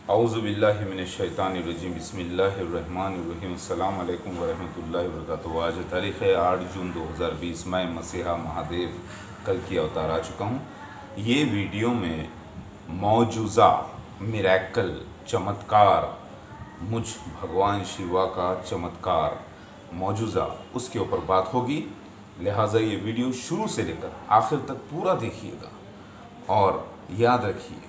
औज़ुबिल्लाहिमिनश्शैतानिर्रजीम बिस्मिल्लाहिर्रहमानिर्रहीम अस्सलाम वालेकुम वरहमतुल्लाहि वबरकातुहू। आज तारीख़ है 8 जून 2020। मैं मसीहा महादेव कल की अवतार आ चुका हूँ। ये वीडियो में मौजूज़ा मिरेकल चमत्कार, मुझ भगवान शिवा का चमत्कार मौजूज़ा, उसके ऊपर बात होगी। लिहाजा ये वीडियो शुरू से लेकर आखिर तक पूरा देखिएगा और याद रखिए,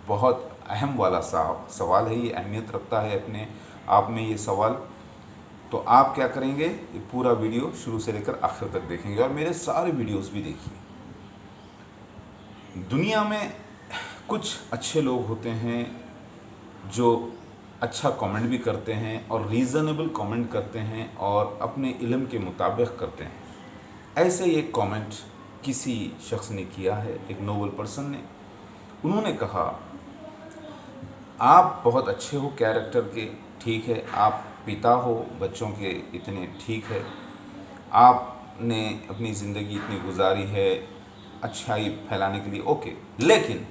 बहुत अहम वाला सवाल है ये, अहमियत रखता है अपने आप में ये सवाल। तो आप क्या करेंगे, ये पूरा वीडियो शुरू से लेकर आखिर तक देखेंगे और मेरे सारे वीडियोस भी देखिए। दुनिया में कुछ अच्छे लोग होते हैं जो अच्छा कमेंट भी करते हैं और रीज़नेबल कमेंट करते हैं और अपने इल्म के मुताबिक करते हैं। ऐसे ही एक कमेंट किसी शख्स ने किया है, एक नोबल पर्सन ने। उन्होंने कहा, आप बहुत अच्छे हो कैरेक्टर के, ठीक है, आप पिता हो बच्चों के, इतने ठीक है, आपने अपनी ज़िंदगी इतनी गुजारी है अच्छाई फैलाने के लिए, ओके, लेकिन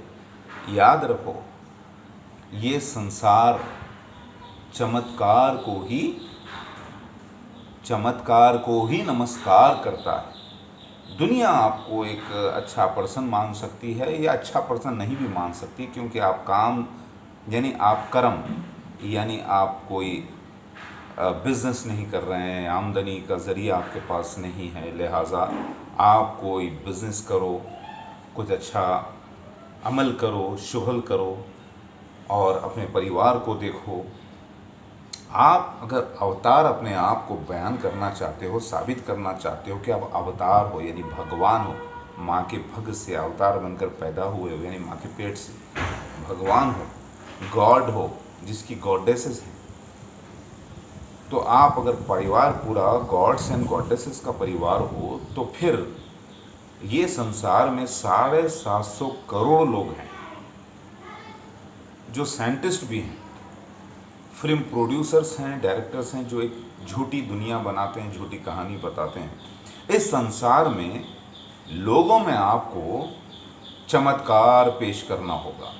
याद रखो ये संसार चमत्कार को ही नमस्कार करता है। दुनिया आपको एक अच्छा पर्सन मान सकती है या अच्छा पर्सन नहीं भी मान सकती, क्योंकि आप काम यानी आप कर्म यानी आप कोई बिज़नेस नहीं कर रहे हैं, आमदनी का ज़रिया आपके पास नहीं है, लिहाजा आप कोई बिज़नेस करो, कुछ अच्छा अमल करो, शुगल करो और अपने परिवार को देखो। आप अगर अवतार अपने आप को बयान करना चाहते हो, साबित करना चाहते हो कि आप अवतार हो यानी भगवान हो, माँ के भग से अवतार बनकर पैदा हुए हो यानी माँ के पेट से भगवान हो, गॉड हो, जिसकी गॉडेसेस हैं, तो आप अगर परिवार पूरा गॉड्स एंड गॉडेसेस का परिवार हो, तो फिर ये संसार में 750 करोड़ लोग हैं जो साइंटिस्ट भी हैं, फिल्म प्रोड्यूसर्स हैं, डायरेक्टर्स हैं, जो एक झूठी दुनिया बनाते हैं, झूठी कहानी बताते हैं। इस संसार में लोगों में आपको चमत्कार पेश करना होगा।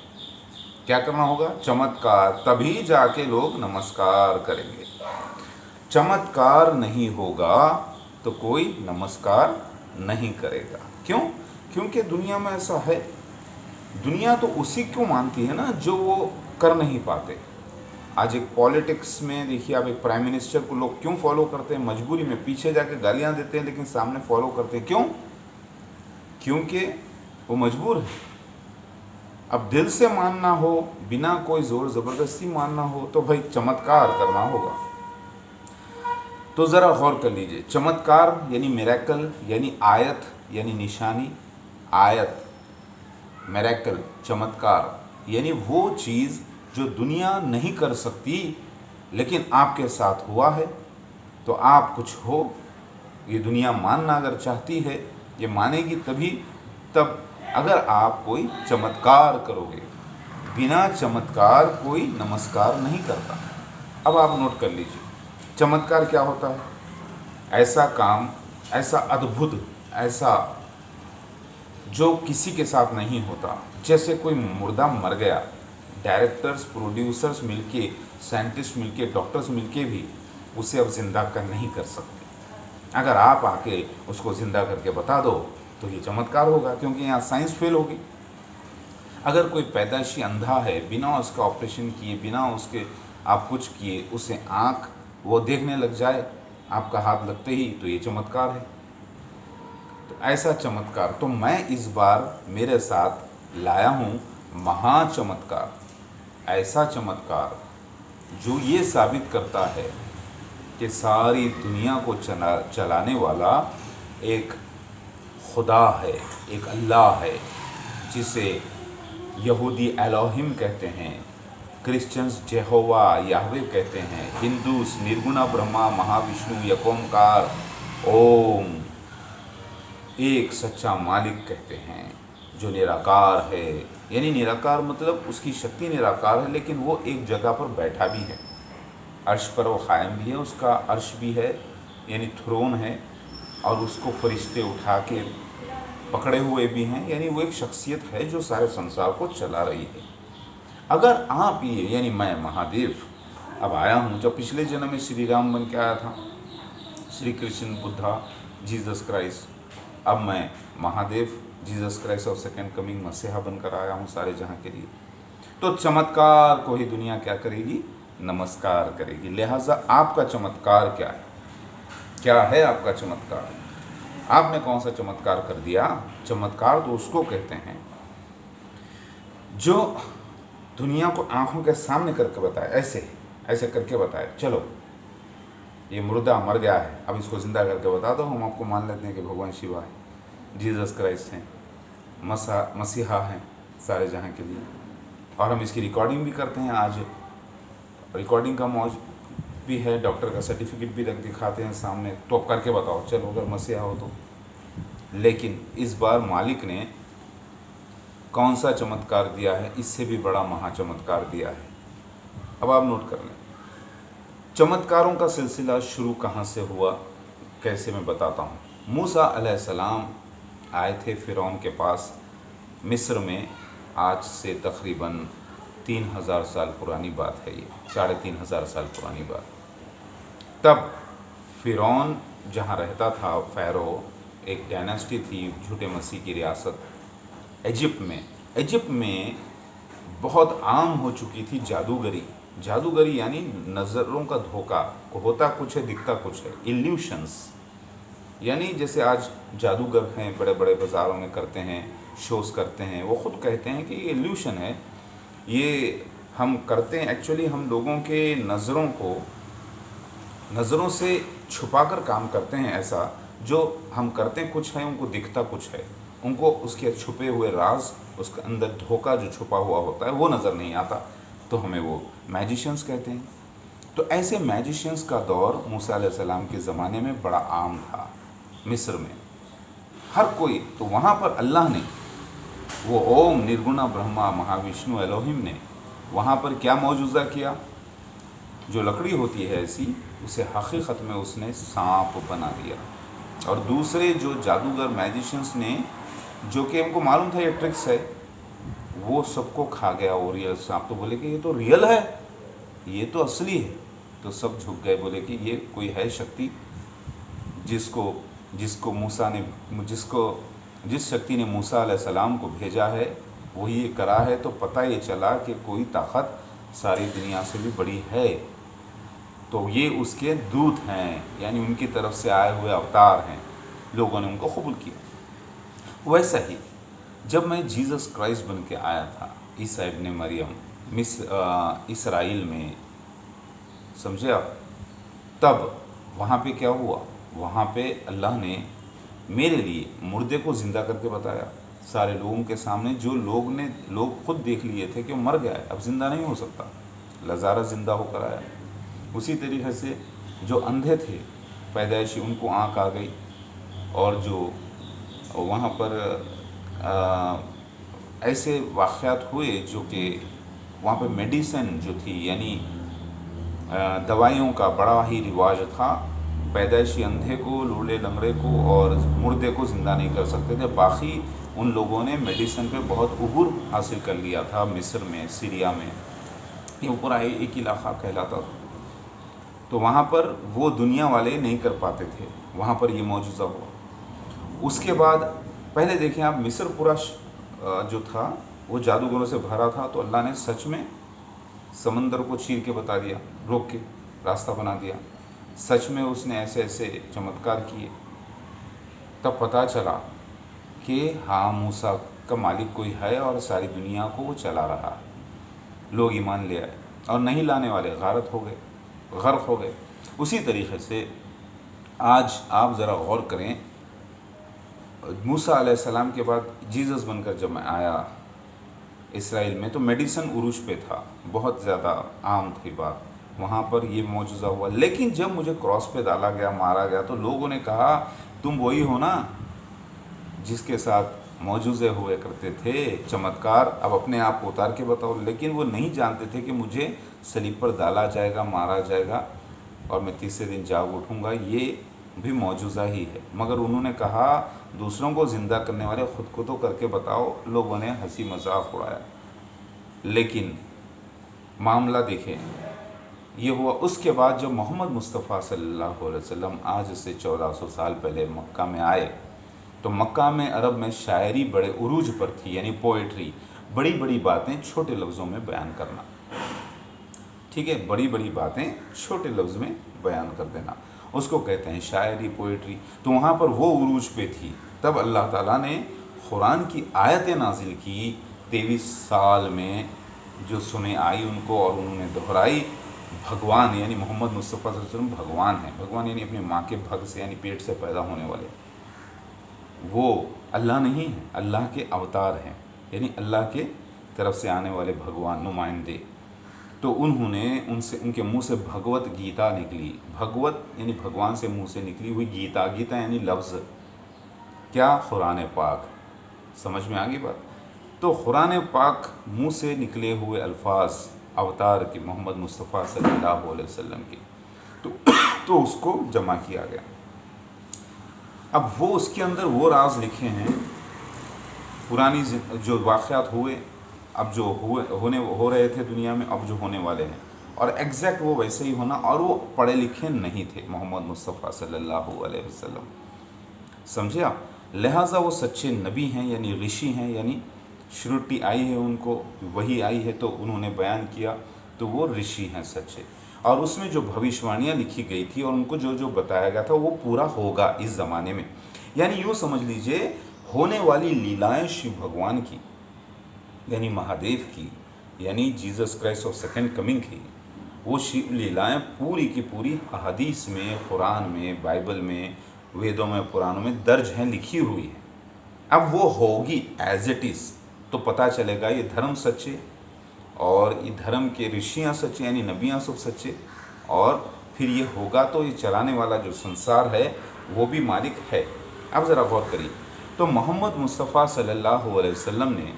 क्या करना होगा? चमत्कार, तभी जाके लोग नमस्कार करेंगे। चमत्कार नहीं होगा तो कोई नमस्कार नहीं करेगा। क्यों? क्योंकि दुनिया में ऐसा है। दुनिया तो उसी को मानती है ना जो वो कर नहीं पाते। आज एक पॉलिटिक्स में देखिए, आप एक प्राइम मिनिस्टर को लोग क्यों फॉलो करते हैं? मजबूरी में, पीछे जाके गालियां देते हैं लेकिन सामने फॉलो करते हैं। क्यों? क्योंकि वो मजबूर है। अब दिल से मानना हो, बिना कोई ज़ोर ज़बरदस्ती मानना हो, तो भाई चमत्कार करना होगा। तो ज़रा गौर कर लीजिए, चमत्कार यानी मिरेकल यानी आयत यानी निशानी, आयत, मिरेकल, चमत्कार यानी वो चीज़ जो दुनिया नहीं कर सकती लेकिन आपके साथ हुआ है। तो आप कुछ हो, ये दुनिया मानना अगर चाहती है, ये मानेगी तभी तब अगर आप कोई चमत्कार करोगे। बिना चमत्कार कोई नमस्कार नहीं करता। अब आप नोट कर लीजिए, चमत्कार क्या होता है? ऐसा काम, ऐसा अद्भुत, ऐसा जो किसी के साथ नहीं होता। जैसे कोई मुर्दा मर गया, डायरेक्टर्स, प्रोड्यूसर्स मिलके, साइंटिस्ट मिलके, डॉक्टर्स मिलके भी उसे अब ज़िंदा कर नहीं कर सकते। अगर आप आके उसको ज़िंदा करके बता दो तो ये चमत्कार होगा, क्योंकि यहाँ साइंस फेल होगी। अगर कोई पैदाइशी अंधा है, बिना उसका ऑपरेशन किए, बिना उसके आप कुछ किए, उसे आँख वो देखने लग जाए आपका हाथ लगते ही, तो ये चमत्कार है। तो ऐसा चमत्कार तो मैं इस बार मेरे साथ लाया हूँ, महाचमत्कार। ऐसा चमत्कार जो ये साबित करता है कि सारी दुनिया को चलाने वाला एक खुदा है, एक अल्लाह है, जिसे यहूदी एलोहिम कहते हैं, क्रिश्चियंस जेहोवा याहवे कहते हैं, हिंदूस निर्गुणा ब्रह्मा महाविष्णु यकोमकार ओम एक सच्चा मालिक कहते हैं, जो निराकार है। यानी निराकार मतलब उसकी शक्ति निराकार है, लेकिन वो एक जगह पर बैठा भी है, अर्श पर वो कायम भी है, उसका अर्श भी है यानी थ्रोन है, और उसको फरिश्ते उठा के पकड़े हुए भी हैं। यानी वो एक शख्सियत है जो सारे संसार को चला रही है। अगर आप ये यानी मैं महादेव अब आया हूँ, जब पिछले जन्म में श्री राम बन के आया था, श्री कृष्ण बुद्धा जीसस क्राइस्ट, अब मैं महादेव जीसस क्राइस्ट और सेकेंड कमिंग मसीहा बनकर आया हूँ सारे जहाँ के लिए। तो चमत्कार को ही दुनिया क्या करेगी? नमस्कार करेगी। लिहाजा आपका चमत्कार क्या है? क्या है आपका चमत्कार? आपने कौन सा चमत्कार कर दिया? चमत्कार तो उसको कहते हैं जो दुनिया को आंखों के सामने करके बताए, ऐसे ऐसे करके बताए, चलो ये मुर्दा मर गया है, अब इसको जिंदा करके बता दो, हम आपको मान लेते हैं कि भगवान शिवा है, जीसस क्राइस्ट हैं, मसीहा हैं सारे जहाँ के लिए। और हम इसकी रिकॉर्डिंग भी करते हैं, आज रिकॉर्डिंग का मौज भी है, डॉक्टर का सर्टिफिकेट भी रख दिखाते हैं सामने, तो अब करके बताओ चलो अगर मसीहा हो तो। लेकिन इस बार मालिक ने कौन सा चमत्कार दिया है? इससे भी बड़ा महाचमत्कार दिया है। अब आप नोट कर लें, चमत्कारों का सिलसिला शुरू कहाँ से हुआ, कैसे मैं बताता हूँ। मूसा अलैहिस्सलाम आए थे फ़िरौन के पास मिस्र में, आज से तकरीबन 3000 साल पुरानी बात है, ये 3500 साल पुरानी बात। तब फ़िरौन जहाँ रहता था, फ़ैरो एक डायनेस्टी थी, झूठे मसीह की रियासत इजिप्ट में बहुत आम हो चुकी थी जादूगरी यानी नज़रों का धोखा, होता कुछ है दिखता कुछ है, इल्यूशंस। यानी जैसे आज जादूगर हैं, बड़े बड़े बाज़ारों में करते हैं, शोज़ करते हैं, वो ख़ुद कहते हैं कि ये इल्यूशन है, ये हम करते हैं, एक्चुअली हम लोगों के नज़रों से छुपाकर काम करते हैं। ऐसा जो हम करते कुछ है, उनको दिखता कुछ है, उनको उसके छुपे हुए राज, उसके अंदर धोखा जो छुपा हुआ होता है वो नज़र नहीं आता, तो हमें वो मैजिशियंस कहते हैं। तो ऐसे मैजिशियंस का दौर मूसा अलैहिस्सलाम के ज़माने में बड़ा आम था मिस्र में, हर कोई। तो वहाँ पर अल्लाह ने वो ओम निर्गुणा ब्रह्मा महाविष्णु एलोहिम ने वहाँ पर क्या मौजूदा किया, जो लकड़ी होती है ऐसी, उसे हकीकत में उसने सांप बना दिया। और दूसरे जो जादूगर मैजिशियंस ने, जो कि उनको मालूम था ये ट्रिक्स है, वो सबको खा गया वो रियल सांप। तो बोले कि ये तो रियल है, ये तो असली है। तो सब झुक गए, बोले कि ये कोई है शक्ति जिस शक्ति ने मूसा अलैहिस्सलाम को भेजा है वही ये करा है। तो पता ये चला कि कोई ताकत सारी दुनिया से भी बड़ी है, तो ये उसके दूत हैं, यानी उनकी तरफ से आए हुए अवतार हैं। लोगों ने उनको कबूल किया। वैसा ही जब मैं जीसस क्राइस्ट बन के आया था, ईसा इब्ने मरियम इसराइल में, समझे आप, तब वहाँ पे क्या हुआ, वहाँ पे अल्लाह ने मेरे लिए मुर्दे को ज़िंदा करके बताया सारे लोगों के सामने। जो लोग खुद देख लिए थे कि वो मर गया है, अब ज़िंदा नहीं हो सकता, लज़ारा ज़िंदा होकर आया। उसी तरीके से जो अंधे थे पैदाइशी, उनको आँख आ गई। और जो वहाँ पर ऐसे वाक़यात हुए जो कि वहाँ पर मेडिसिन जो थी, यानी दवाइयों का बड़ा ही रिवाज था। पैदाइशी अंधे को, लूले लंगड़े को और मुर्दे को ज़िंदा नहीं कर सकते थे। बाकी उन लोगों ने मेडिसिन पे बहुत उबूर हासिल कर लिया था मिस्र में, सीरिया में, ये पूरा एक इलाक़ा कहलाता था। तो वहाँ पर वो दुनिया वाले नहीं कर पाते थे, वहाँ पर ये मौजूदा हुआ। उसके बाद पहले देखें आप, मिस्र पूरा जो था वो जादूगरों से भरा था। तो अल्लाह ने सच में समंदर को चीर के बता दिया, रोक के रास्ता बना दिया। सच में उसने ऐसे ऐसे चमत्कार किए। तब पता चला कि हाँ, मूसा का मालिक कोई है और सारी दुनिया को वो चला रहा है। लोग ईमान ले आए और नहीं लाने वाले गारत हो गए, गर्क हो गए। उसी तरीके से आज आप ज़रा गौर करें, मूसा अलैहिस्सलाम के बाद जीसस बनकर जब मैं आया इसराइल में, तो मेडिसन उरूज पे था, बहुत ज़्यादा आम थी बात, वहाँ पर ये मौजूदा हुआ। लेकिन जब मुझे क्रॉस पे डाला गया, मारा गया, तो लोगों ने कहा तुम वही हो ना जिसके साथ मौजूज़े हुए करते थे चमत्कार, अब अपने आप को उतार के बताओ। लेकिन वो नहीं जानते थे कि मुझे सलीब पर डाला जाएगा, मारा जाएगा और मैं तीसरे दिन जाग उठूँगा, ये भी मौजूज़ा ही है। मगर उन्होंने कहा दूसरों को ज़िंदा करने वाले ख़ुद को तो करके बताओ। लोगों ने हंसी मजाक उड़ाया। लेकिन मामला देखें, ये हुआ उसके बाद जब मोहम्मद मुस्तफ़ा सल्लल्लाहु अलैहि वसल्लम आज से 1400 साल पहले मक्का में आए, तो मक्का में अरब में शायरी बड़े उरूज पर थी, यानी पोइट्री, बड़ी बड़ी बातें छोटे लफ्ज़ों में बयान करना। ठीक है, बड़ी बड़ी बातें छोटे लफ्ज़ में बयान कर देना, उसको कहते हैं शायरी, पोइट्री। तो वहाँ पर वो उरूज पे थी। तब अल्लाह ताला ने कुरान की आयतें नाजिल की 23 साल में, जो सुने आई उनको और उन्होंने दोहराई। भगवान यानी मोहम्मद मुस्तफ़ा सल्लल्लाहु अलैहि वसल्लम भगवान हैं। भगवान यानी अपनी माँ के भग से, यानी पेट से पैदा होने वाले, वो अल्लाह नहीं है, अल्लाह के अवतार हैं, यानी अल्लाह के तरफ से आने वाले भगवान, नुमाइंदे। तो उन्होंने उनसे, उनके मुंह से भगवत गीता निकली। भगवत यानी भगवान से मुंह से निकली हुई गीता, गीता यानी लफ्ज़, क्या? कुरान पाक। समझ में आ गई बात? तो कुरान पाक मुंह से निकले हुए अल्फाज अवतार के, मोहम्मद मुस्तफ़ा सल्लल्लाहु अलैहि वसल्लम के, तो उसको जमा किया गया। अब वो उसके अंदर वो राज लिखे हैं, पुरानी जो वाक़यात हुए, अब जो हो रहे थे दुनिया में, अब जो होने वाले हैं, और एग्जैक्ट वो वैसे ही होना। और वो पढ़े लिखे नहीं थे मोहम्मद मुस्तफ़ा सल्लल्लाहु अलैहि वसल्लम, समझे आप? लिहाजा वो सच्चे नबी हैं, यानी ऋषि हैं, यानी श्रुति आई है उनको, वही आई है तो उन्होंने बयान किया, तो वो ऋषि हैं सच्चे। और उसमें जो भविष्यवाणियाँ लिखी गई थी और उनको जो जो बताया गया था वो पूरा होगा इस ज़माने में। यानी यूँ समझ लीजिए, होने वाली लीलाएं शिव भगवान की, यानी महादेव की, यानी Jesus Christ of second coming की, वो शिव लीलाएं पूरी की पूरी अहादीस में, कुरान में, बाइबल में, वेदों में, पुराणों में दर्ज हैं, लिखी हुई है। अब वो होगी एज इट इज़, तो पता चलेगा ये धर्म सच्चे, और ये धर्म के ऋषियाँ सच्चे, यानी नबियाँ सब सच्चे, और फिर ये होगा तो ये चलाने वाला जो संसार है वो भी मालिक है। अब ज़रा गौर करिए, तो मोहम्मद मुस्तफ़ा सल्लल्लाहु अलैहि वसल्लम ने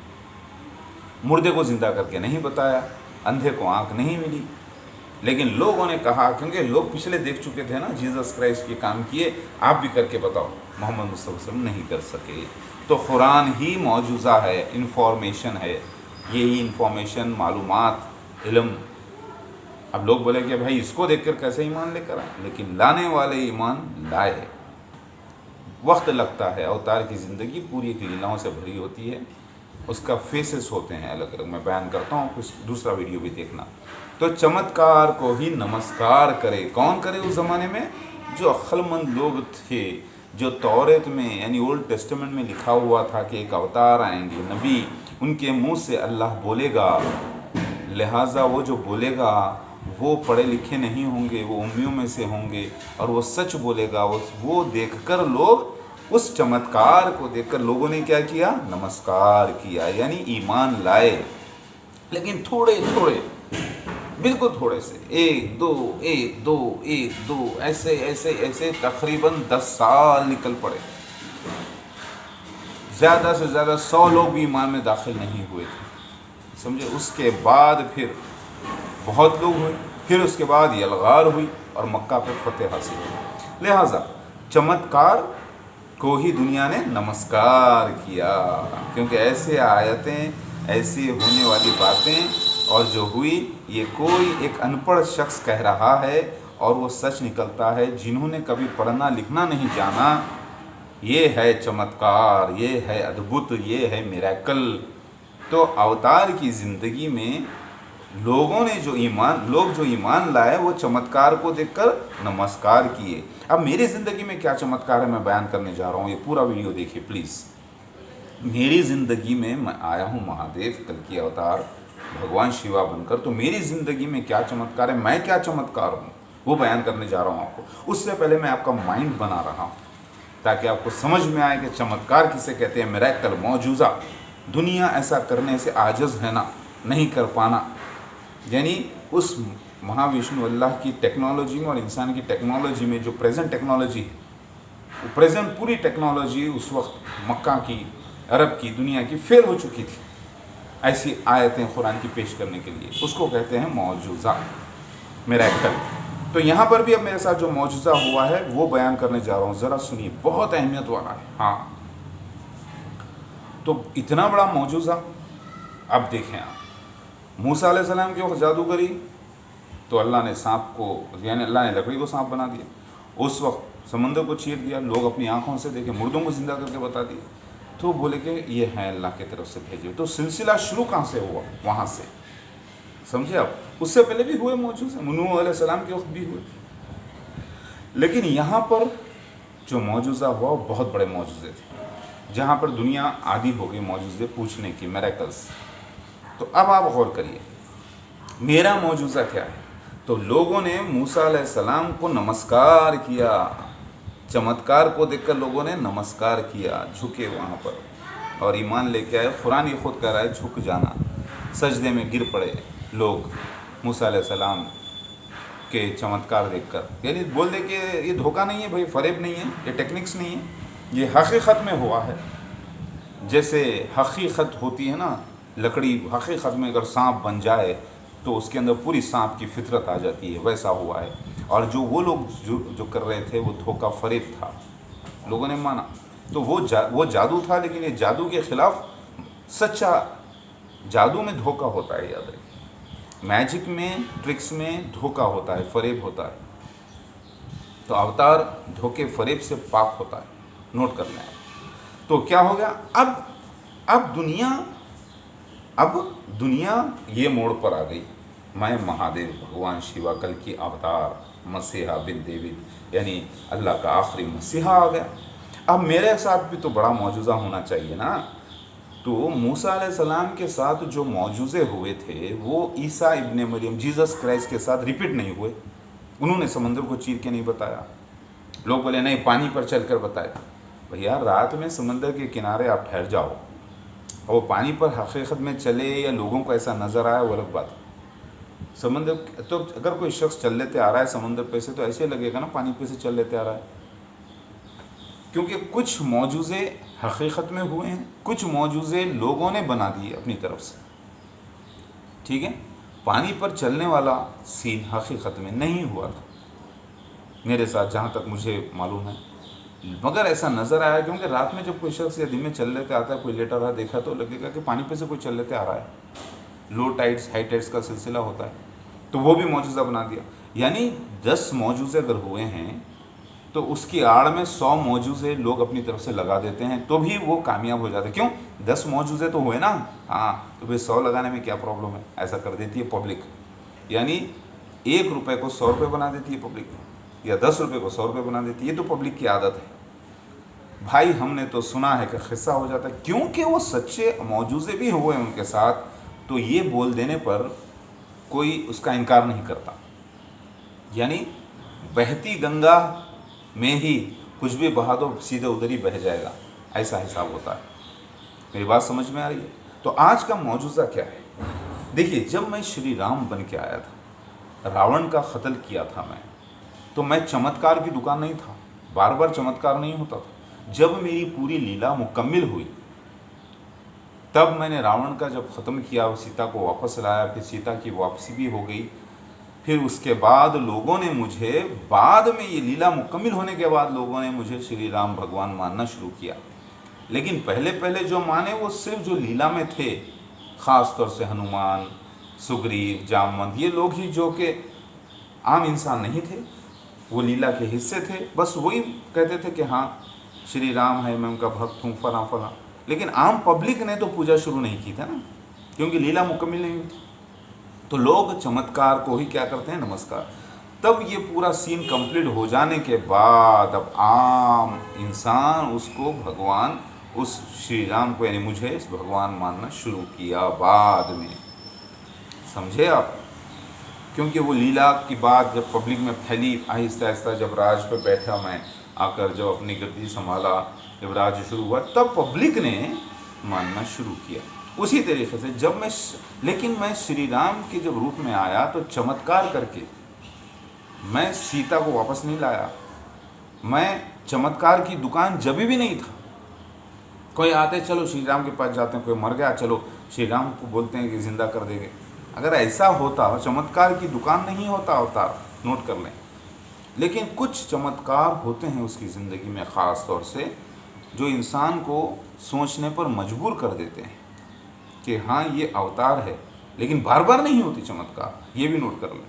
मुर्दे को ज़िंदा करके नहीं बताया, अंधे को आँख नहीं मिली, लेकिन लोगों ने कहा, क्योंकि लोग पिछले देख चुके थे ना, जीसस क्राइस्ट के काम किए, आप भी करके बताओ। मोहम्मद मुस्तफ़ा सल्लल्लाहु अलैहि वसल्लम नहीं कर सके। तो कुरान ही मौजूज़ा है, इंफॉर्मेशन है, यही इंफॉर्मेशन, मालूमात, इल्म। अब लोग बोले कि भाई इसको देखकर कैसे ईमान लेकर आए, लेकिन लाने वाले ईमान लाए। वक्त लगता है, अवतार की ज़िंदगी पूरी एक लीलाओं से भरी होती है, उसका फेसेस होते हैं अलग अलग, मैं बयान करता हूँ, कुछ दूसरा वीडियो भी देखना। तो चमत्कार को ही नमस्कार करे, कौन करे उस ज़माने में? जो अक्लमंद लोग थे, जो तौरेत में यानी ओल्ड टेस्टामेंट में लिखा हुआ था कि एक अवतार आएंगे, नबी, उनके मुंह से अल्लाह बोलेगा, लिहाजा वो जो बोलेगा वो पढ़े लिखे नहीं होंगे, वो उम्मियों में से होंगे, और वो सच बोलेगा। वो देखकर लोग, उस चमत्कार को देखकर लोगों ने क्या किया? नमस्कार किया, यानी ईमान लाए। लेकिन थोड़े थोड़े, बिल्कुल थोड़े से, एक दो ऐसे ऐसे ऐसे तकरीबन 10 साल निकल पड़े। ज़्यादा से ज़्यादा 100 लोग भी ईमान में दाखिल नहीं हुए थे, समझे? उसके बाद फिर बहुत लोग हुए, फिर उसके बाद यलगार हुई और मक्का पर फतेह हासिल हुई। लिहाजा चमत्कार को ही दुनिया ने नमस्कार किया, क्योंकि ऐसे आयतें, ऐसी होने वाली बातें और जो हुई, ये कोई एक अनपढ़ शख्स कह रहा है और वो सच निकलता है। जिन्होंने कभी पढ़ना लिखना नहीं जाना, ये है चमत्कार, ये है अद्भुत, ये है मिरेकल। तो अवतार की ज़िंदगी में लोगों ने जो ईमान लाए, वो चमत्कार को देखकर नमस्कार किए। अब मेरी ज़िंदगी में क्या चमत्कार है, मैं बयान करने जा रहा हूँ, ये पूरा वीडियो देखिए प्लीज़। मेरी ज़िंदगी में मैं आया हूँ महादेव, कल की अवतार भगवान शिवा बनकर। तो मेरी ज़िंदगी में क्या चमत्कार है, मैं क्या चमत्कार हूँ, वो बयान करने जा रहा हूँ आपको। उससे पहले मैं आपका माइंड बना रहा हूँ, ताकि आपको समझ में आए कि चमत्कार किसे कहते हैं, मिरेकल, मौजूज़ा। दुनिया ऐसा करने से आजिज़ है ना, नहीं कर पाना, यानी उस महाविष्णु अल्लाह की टेक्नोलॉजी में और इंसान की टेक्नोलॉजी में जो प्रेजेंट टेक्नोलॉजी है, वो प्रेजेंट पूरी टेक्नोलॉजी उस वक्त मक्का की, अरब की, दुनिया की फेल हो चुकी थी। ऐसी आयतें कुरान की पेश करने के लिए, उसको कहते हैं मौजूज़ा, मिरेकल। तो यहाँ पर भी अब मेरे साथ जो मौजूज़ा हुआ है वो बयान करने जा रहा हूँ, ज़रा सुनिए, बहुत अहमियत वाला है। हाँ, तो इतना बड़ा मौजूज़ा, अब देखें आप, मूसा अलैहिस्सलाम के वक्त जादूगरी, तो अल्लाह ने सांप को, यानी अल्लाह ने लकड़ी को सांप बना दिया। उस वक्त समंदर को चीर दिया, लोग अपनी आंखों से देखे, मुर्दों को जिंदा करके बता दिए। तो बोले कि ये हैं अल्लाह की तरफ से भेजे। तो सिलसिला शुरू कहाँ से हुआ? वहाँ से, समझे आप। उससे पहले भी हुए मौजूज़े, नूह अलैहिस्सलाम के वक्त भी हुए। लेकिन यहाँ पर जो मौजूज़ा हुआ वो बहुत बड़े मौजूज़े थे, जहाँ पर दुनिया आदी हो गई मौजूज़े पूछने की, मिरेकल्स। तो अब आप गौर करिए मेरा मौजूज़ा क्या है। तो लोगों ने मूसा अलैहिस्सलाम को नमस्कार किया, चमत्कार को देखकर लोगों ने नमस्कार किया, झुके वहाँ पर और ईमान लेके आए। कुरान ये खुद कह रहा है झुक जाना, सजदे में गिर पड़े लोग मूसा अलैहिस्सलाम के चमत्कार देखकर। यानी बोल दे कि ये धोखा नहीं है भाई, फरेब नहीं है, ये टेक्निक्स नहीं है, ये हकीकत में हुआ है। जैसे हकीकत होती है ना, लकड़ी हकीकत में अगर सांप बन जाए तो उसके अंदर पूरी सांप की फितरत आ जाती है, वैसा हुआ है। और जो वो लोग जो कर रहे थे वो धोखा फरेब था, लोगों ने माना। तो वो जादू था, लेकिन ये जादू के खिलाफ सच्चा जादू में धोखा होता है, याद रखिए। मैजिक में, ट्रिक्स में धोखा होता है, फरेब होता है। तो अवतार धोखे फरेब से पाक होता है, नोट कर लें। तो क्या हो गया, अब दुनिया ये मोड़ पर आ गई। मैं महादेव, भगवान शिवा कल की अवतार, मसीहा बिन डेविड, यानी अल्लाह का आखिरी मसीहा आ गया। अब मेरे साथ भी तो बड़ा मौजूज़ा होना चाहिए ना। तो मूसा अलैहिस्सलाम के साथ जो मौजूज़े हुए थे वो ईसा इब्ने मरियम, जीसस क्राइस्ट के साथ रिपीट नहीं हुए। उन्होंने समंदर को चीर के नहीं बताया। लोग बोले नहीं पानी पर चलकर बताया। भैया रात में समंदर के किनारे आप ठहर जाओ, और पानी पर हकीकत में चले या लोगों को ऐसा नज़र आया वो अलग बात है। समंदर तो अगर कोई शख्स चल लेते आ रहा है समंदर पे से, तो ऐसे लगेगा ना पानी पे से चल लेते आ रहा है, क्योंकि कुछ मौजूज़े हकीकत में हुए हैं, कुछ मौजूज़े लोगों ने बना दिए अपनी तरफ से। ठीक है, पानी पर चलने वाला सीन हकीकत में नहीं हुआ था मेरे साथ, जहाँ तक मुझे मालूम है। मगर ऐसा नज़र आया, क्योंकि रात में जब कोई शख्स या दिन में चल लेते आता है, कोई लेटा रहा देखा, तो लगेगा कि पानी पे से कोई चल लेते आ रहा है। लो टाइड्स हाई टाइड्स का सिलसिला होता है, तो वो भी मौजूज़ा बना दिया। यानी 10 मौजूज़े अगर हुए हैं तो उसकी आड़ में 100 मौजूज़े लोग अपनी तरफ से लगा देते हैं, तो भी वो कामयाब हो जाते हैं। क्यों? 10 मौजूज़े तो हुए ना, हाँ, तो भाई 100 लगाने में क्या प्रॉब्लम है। ऐसा कर देती है पब्लिक। यानी 1 रुपये को 100 रुपये बना देती है पब्लिक, या 10 रुपये को 100 रुपये बना देती है। ये तो पब्लिक की आदत है भाई। हमने तो सुना है कि क़िस्सा हो जाता है, क्योंकि वो सच्चे मौजूज़े भी हुए उनके साथ। तो ये बोल देने पर कोई उसका इनकार नहीं करता। यानी बहती गंगा में ही कुछ भी बहा दो सीधे उधर ही बह जाएगा, ऐसा हिसाब होता है। मेरी बात समझ में आ रही है? तो आज का मौजूज़ा क्या है? देखिए, जब मैं श्री राम बन के आया था, रावण का कत्ल किया था मैं, तो मैं चमत्कार की दुकान नहीं था, बार बार चमत्कार नहीं होता था। जब मेरी पूरी लीला मुकम्मिल हुई, तब मैंने रावण का जब ख़त्म किया, सीता को वापस लाया, फिर सीता की वापसी भी हो गई। फिर उसके बाद लोगों ने मुझे, बाद में ये लीला मुकम्मिल होने के बाद लोगों ने मुझे श्री राम भगवान मानना शुरू किया। लेकिन पहले पहले जो माने वो सिर्फ जो लीला में थे, ख़ास तौर से हनुमान, सुग्रीव, जामवंत, ये लोग ही जो कि आम इंसान नहीं थे, वो लीला के हिस्से थे। बस वही कहते थे कि हाँ श्री राम है, मैं उनका भक्त हूँ, फला फला। लेकिन आम पब्लिक ने तो पूजा शुरू नहीं की था ना, क्योंकि लीला मुकम्मिल नहीं हुई थी। तो लोग चमत्कार को ही क्या करते हैं, नमस्कार। तब ये पूरा सीन कंप्लीट हो जाने के बाद अब आम इंसान उसको भगवान, उस श्री राम को यानी मुझे इस भगवान मानना शुरू किया बाद में। समझे आप? क्योंकि वो लीला की बात जब पब्लिक में फैली, आहिस्ता आहिस्ता जब राज पे बैठा मैं आकर, जब अपनी गद्दी संभाला, जब राज शुरू हुआ, तब पब्लिक ने मानना शुरू किया। उसी तरीके से जब लेकिन मैं श्री राम के जब रूप में आया तो चमत्कार करके मैं सीता को वापस नहीं लाया। मैं चमत्कार की दुकान जब भी नहीं था। कोई आते चलो श्री राम के पास जाते हैं, कोई मर गया चलो श्री राम को बोलते हैं कि जिंदा कर देंगे। अगर ऐसा होता, चमत्कार की दुकान नहीं होता अवतार, नोट कर लें। लेकिन कुछ चमत्कार होते हैं उसकी ज़िंदगी में, ख़ास तौर से जो इंसान को सोचने पर मजबूर कर देते हैं कि हाँ ये अवतार है, लेकिन बार बार नहीं होती चमत्कार, ये भी नोट कर लें।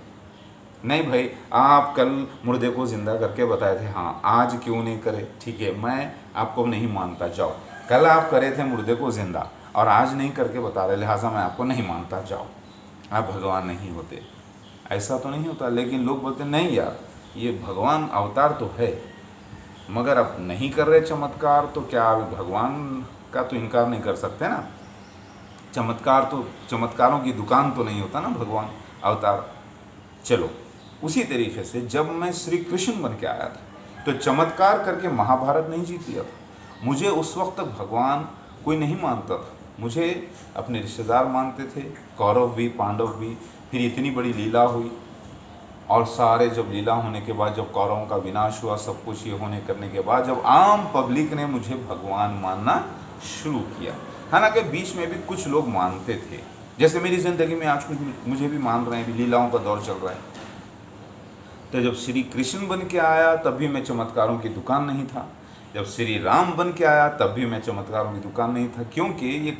नहीं भाई, आप कल मुर्दे को ज़िंदा करके बताए थे, हाँ आज क्यों नहीं करे, ठीक है मैं आपको नहीं मानता, जाओ। कल आप करे थे मुर्दे को ज़िंदा और आज नहीं करके बता रहे, लिहाजा मैं आपको नहीं मानता, जाओ। आप भगवान नहीं होते, ऐसा तो नहीं होता। लेकिन लोग बोलते नहीं यार, ये भगवान अवतार तो है, मगर अब नहीं कर रहे चमत्कार, तो क्या आप भगवान का तो इनकार नहीं कर सकते ना। चमत्कार तो, चमत्कारों की दुकान तो नहीं होता ना भगवान अवतार। चलो, उसी तरीके से जब मैं श्री कृष्ण बन के आया था तो चमत्कार करके महाभारत नहीं जीत लिया था। मुझे उस वक्त तक भगवान कोई नहीं मानता था, मुझे अपने रिश्तेदार मानते थे, कौरव भी पांडव भी। फिर इतनी बड़ी लीला हुई और सारे जब लीला होने के बाद, जब कौरवों का विनाश हुआ, सब कुछ ये होने करने के बाद, जब आम पब्लिक ने मुझे भगवान मानना शुरू किया, हालांकि बीच में भी कुछ लोग मानते थे, जैसे मेरी ज़िंदगी में आज कुछ मुझे भी मान रहे हैं, भी लीलाओं का दौर चल रहा है। तो जब श्री कृष्ण बन के आया तब भी मैं चमत्कारों की दुकान नहीं था, जब श्री राम बन के आया तब भी मैं चमत्कारों की दुकान नहीं था, क्योंकि ये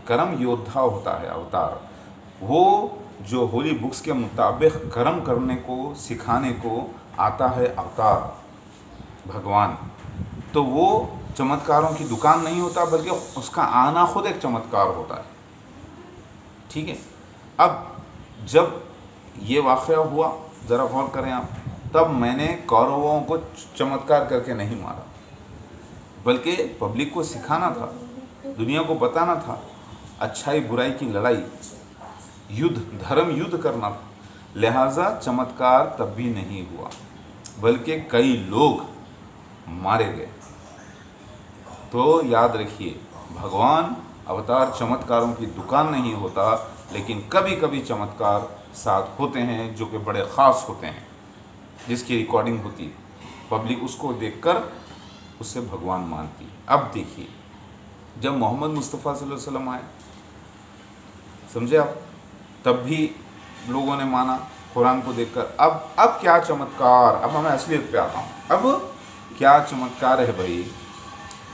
कर्म योद्धा होता है अवतार। वो जो होली बुक्स के मुताबिक कर्म करने को सिखाने को आता है अवतार भगवान, तो वो चमत्कारों की दुकान नहीं होता, बल्कि उसका आना खुद एक चमत्कार होता है। ठीक है, अब जब ये वाक़या हुआ, ज़रा गौर करें आप, तब मैंने कौरवों को चमत्कार करके नहीं मारा, बल्कि पब्लिक को सिखाना था, दुनिया को बताना था, अच्छाई बुराई की लड़ाई, युद्ध, धर्म युद्ध करना था। लिहाजा चमत्कार तब भी नहीं हुआ, बल्कि कई लोग मारे गए। तो याद रखिए, भगवान अवतार चमत्कारों की दुकान नहीं होता, लेकिन कभी कभी चमत्कार साथ होते हैं जो कि बड़े ख़ास होते हैं, जिसकी रिकॉर्डिंग होती है, पब्लिक उसको देखकर उससे भगवान मानती है। अब देखिए, जब मोहम्मद मुस्तफ़ा सल्लल्लाहु अलैहि वसल्लम आए, समझे आप, तब भी लोगों ने माना कुरान को देखकर। अब क्या चमत्कार, अब मैं असलियत पे आता हूँ। अब क्या चमत्कार है भाई,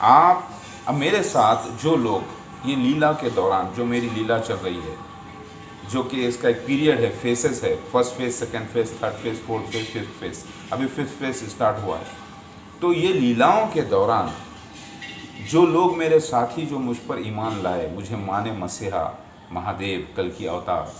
आप अब मेरे साथ जो लोग ये लीला के दौरान, जो मेरी लीला चल रही है, जो कि इसका एक पीरियड है, फेसेस है, first phase, second phase, third phase, fourth phase, fifth phase, अभी फिफ्थ फेज स्टार्ट हुआ है। तो ये लीलाओं के दौरान जो लोग मेरे साथी, जो मुझ पर ईमान लाए, मुझे माने मसीहा, महादेव, कल की अवतार,